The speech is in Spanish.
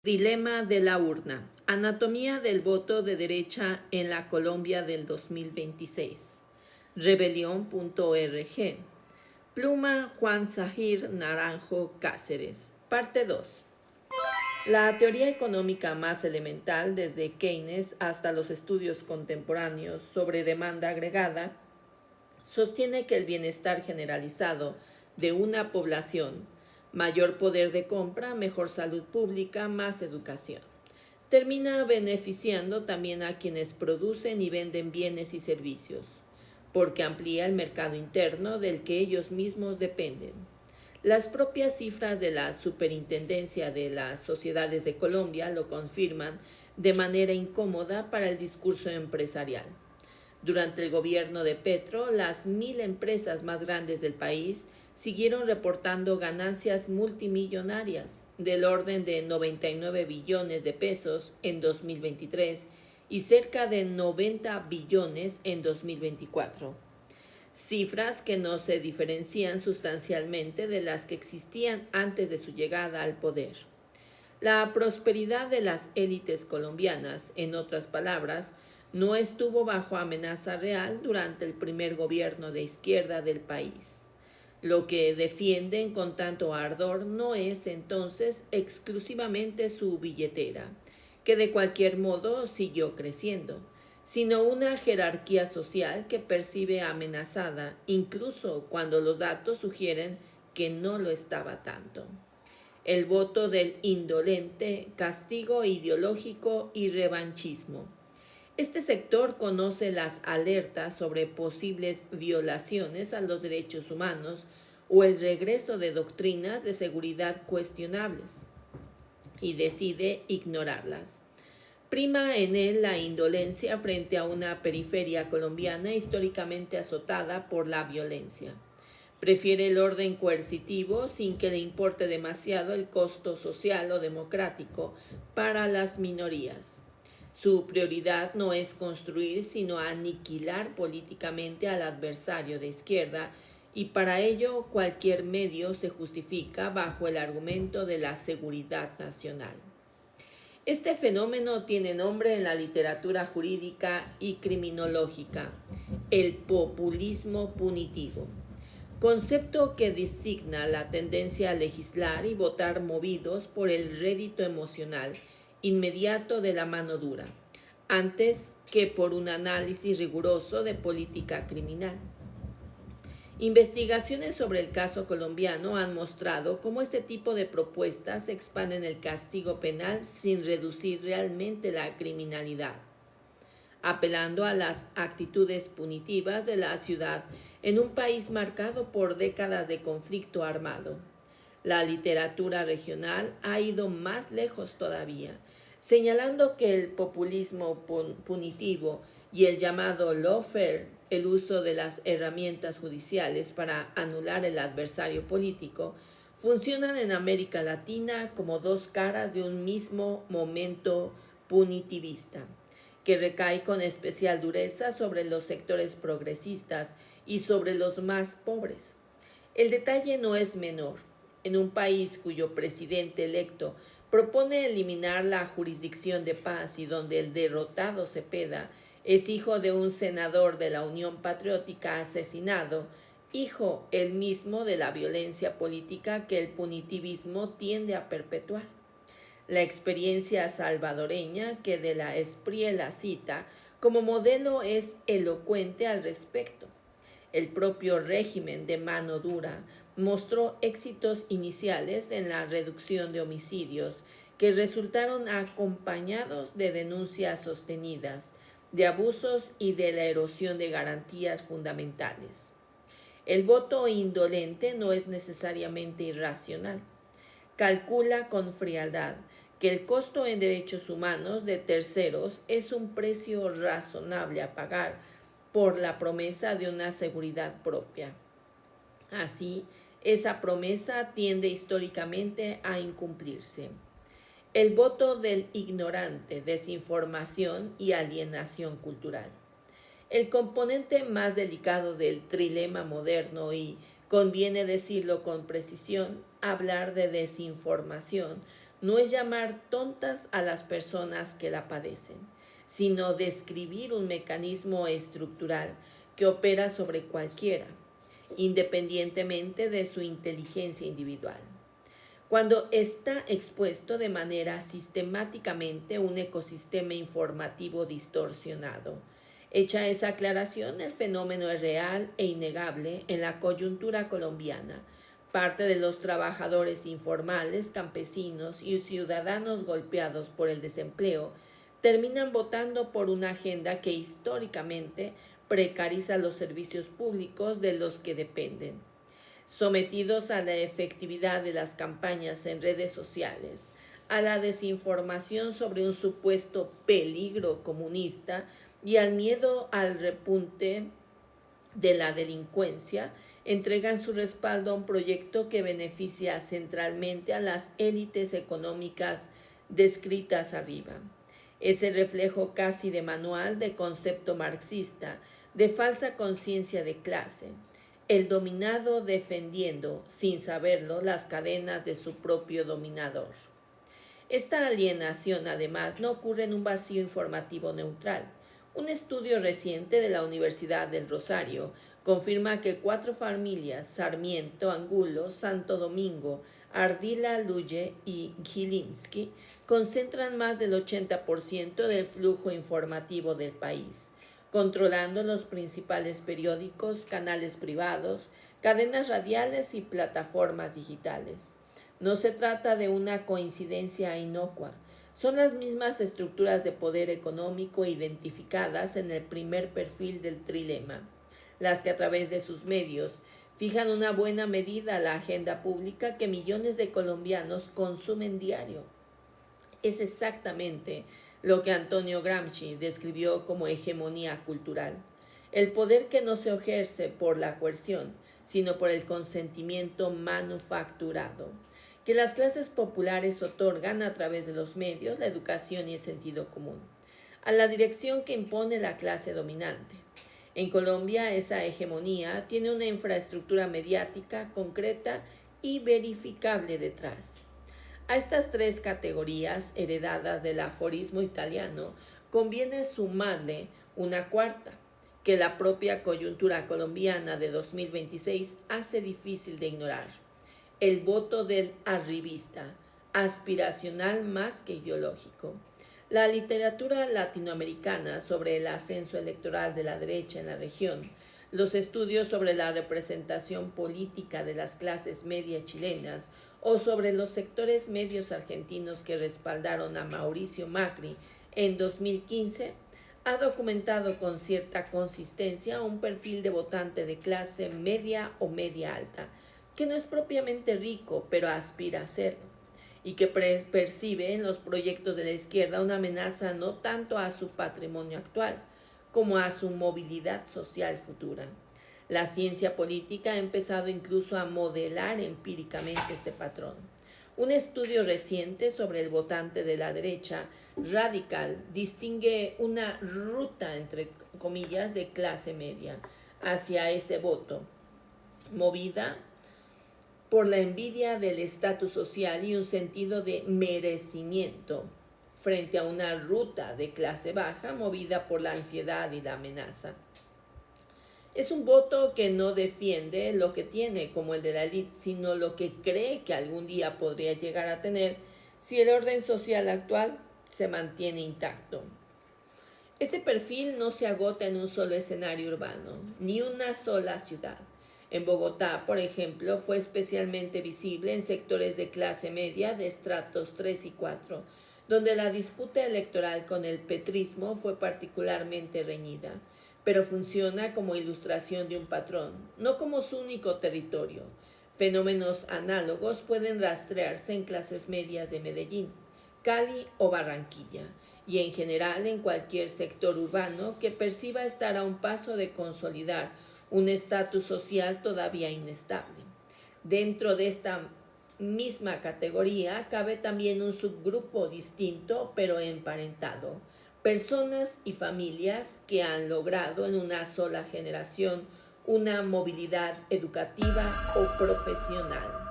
Dilema de la urna. Anatomía del voto de derecha en la Colombia del 2026. Rebelión.org. Pluma Juan Zahir Naranjo Cáceres. Parte 2. La teoría económica más elemental, desde Keynes hasta los estudios contemporáneos sobre demanda agregada, sostiene que el bienestar generalizado de una población, mayor poder de compra, mejor salud pública, más educación, termina beneficiando también a quienes producen y venden bienes y servicios, porque amplía el mercado interno del que ellos mismos dependen. Las propias cifras de la Superintendencia de las Sociedades de Colombia lo confirman de manera incómoda para el discurso empresarial. Durante el gobierno de Petro, las 1.000 empresas más grandes del país siguieron reportando ganancias multimillonarias del orden de 99 billones de pesos en 2023 y cerca de 90 billones en 2024. Cifras que no se diferencian sustancialmente de las que existían antes de su llegada al poder. La prosperidad de las élites colombianas, en otras palabras, no estuvo bajo amenaza real durante el primer gobierno de izquierda del país. Lo que defienden con tanto ardor no es entonces exclusivamente su billetera, que de cualquier modo siguió creciendo, sino una jerarquía social que percibe amenazada incluso cuando los datos sugieren que no lo estaba tanto. El voto del indolente, castigo ideológico y revanchismo. Este sector conoce las alertas sobre posibles violaciones a los derechos humanos o el regreso de doctrinas de seguridad cuestionables y decide ignorarlas. Prima en él la indolencia frente a una periferia colombiana históricamente azotada por la violencia. Prefiere el orden coercitivo sin que le importe demasiado el costo social o democrático para las minorías. Su prioridad no es construir, sino aniquilar políticamente al adversario de izquierda, y para ello cualquier medio se justifica bajo el argumento de la seguridad nacional. Este fenómeno tiene nombre en la literatura jurídica y criminológica: el populismo punitivo, concepto que designa la tendencia a legislar y votar movidos por el rédito emocional inmediato de la mano dura, antes que por un análisis riguroso de política criminal. Investigaciones sobre el caso colombiano han mostrado cómo este tipo de propuestas expanden el castigo penal sin reducir realmente la criminalidad, apelando a las actitudes punitivas de la ciudad en un país marcado por décadas de conflicto armado. La literatura regional ha ido más lejos todavía, señalando que el populismo punitivo y el llamado lawfare, el uso de las herramientas judiciales para anular el adversario político, funcionan en América Latina como dos caras de un mismo momento punitivista, que recae con especial dureza sobre los sectores progresistas y sobre los más pobres. El detalle no es menor. En un país cuyo presidente electo propone eliminar la jurisdicción de paz y donde el derrotado Cepeda es hijo de un senador de la Unión Patriótica asesinado, hijo él mismo de la violencia política que el punitivismo tiende a perpetuar. La experiencia salvadoreña, que de la Espriella cita como modelo, es elocuente al respecto. El propio régimen de mano dura mostró éxitos iniciales en la reducción de homicidios que resultaron acompañados de denuncias sostenidas, de abusos y de la erosión de garantías fundamentales. El voto indolente no es necesariamente irracional. Calcula con frialdad que el costo en derechos humanos de terceros es un precio razonable a pagar por la promesa de una seguridad propia. Así, esa promesa tiende históricamente a incumplirse. El voto del ignorante, desinformación y alienación cultural. El componente más delicado del trilema moderno, y conviene decirlo con precisión, hablar de desinformación, no es llamar tontas a las personas que la padecen, sino describir un mecanismo estructural que opera sobre cualquiera, independientemente de su inteligencia individual. Cuando está expuesto de manera sistemáticamente un ecosistema informativo distorsionado. Hecha esa aclaración, el fenómeno es real e innegable en la coyuntura colombiana. Parte de los trabajadores informales, campesinos y ciudadanos golpeados por el desempleo terminan votando por una agenda que históricamente precariza los servicios públicos de los que dependen. Sometidos a la efectividad de las campañas en redes sociales, a la desinformación sobre un supuesto peligro comunista y al miedo al repunte de la delincuencia, entregan su respaldo a un proyecto que beneficia centralmente a las élites económicas descritas arriba. Es el reflejo casi de manual de concepto marxista, de falsa conciencia de clase, el dominado defendiendo, sin saberlo, las cadenas de su propio dominador. Esta alienación, además, no ocurre en un vacío informativo neutral. Un estudio reciente de la Universidad del Rosario confirma que 4 familias, Sarmiento, Angulo, Santo Domingo, Ardila, Luye y Gilinski, concentran más del 80% del flujo informativo del país, controlando los principales periódicos, canales privados, cadenas radiales y plataformas digitales. No se trata de una coincidencia inocua. Son las mismas estructuras de poder económico identificadas en el primer perfil del trilema, las que a través de sus medios fijan una buena medida la agenda pública que millones de colombianos consumen diario. Es exactamente lo que Antonio Gramsci describió como hegemonía cultural, el poder que no se ejerce por la coerción, sino por el consentimiento manufacturado, que las clases populares otorgan a través de los medios, la educación y el sentido común, a la dirección que impone la clase dominante. En Colombia, esa hegemonía tiene una infraestructura mediática concreta y verificable detrás. A estas 3 categorías heredadas del aforismo italiano conviene sumarle una cuarta, que la propia coyuntura colombiana de 2026 hace difícil de ignorar: el voto del arribista, aspiracional más que ideológico. La literatura latinoamericana sobre el ascenso electoral de la derecha en la región, los estudios sobre la representación política de las clases medias chilenas o sobre los sectores medios argentinos que respaldaron a Mauricio Macri en 2015, ha documentado con cierta consistencia un perfil de votante de clase media o media alta, que no es propiamente rico, pero aspira a serlo, y que percibe en los proyectos de la izquierda una amenaza no tanto a su patrimonio actual, como a su movilidad social futura. La ciencia política ha empezado incluso a modelar empíricamente este patrón. Un estudio reciente sobre el votante de la derecha radical distingue una ruta, entre comillas, de clase media hacia ese voto, movida por la envidia del estatus social y un sentido de merecimiento, frente a una ruta de clase baja movida por la ansiedad y la amenaza. Es un voto que no defiende lo que tiene como el de la élite, sino lo que cree que algún día podría llegar a tener si el orden social actual se mantiene intacto. Este perfil no se agota en un solo escenario urbano, ni una sola ciudad. En Bogotá, por ejemplo, fue especialmente visible en sectores de clase media de estratos 3 y 4, donde la disputa electoral con el petrismo fue particularmente reñida, pero funciona como ilustración de un patrón, no como su único territorio. Fenómenos análogos pueden rastrearse en clases medias de Medellín, Cali o Barranquilla, y en general en cualquier sector urbano que perciba estar a un paso de consolidar un estatus social todavía inestable. Dentro de esta misma categoría cabe también un subgrupo distinto pero emparentado: personas y familias que han logrado en una sola generación una movilidad educativa o profesional.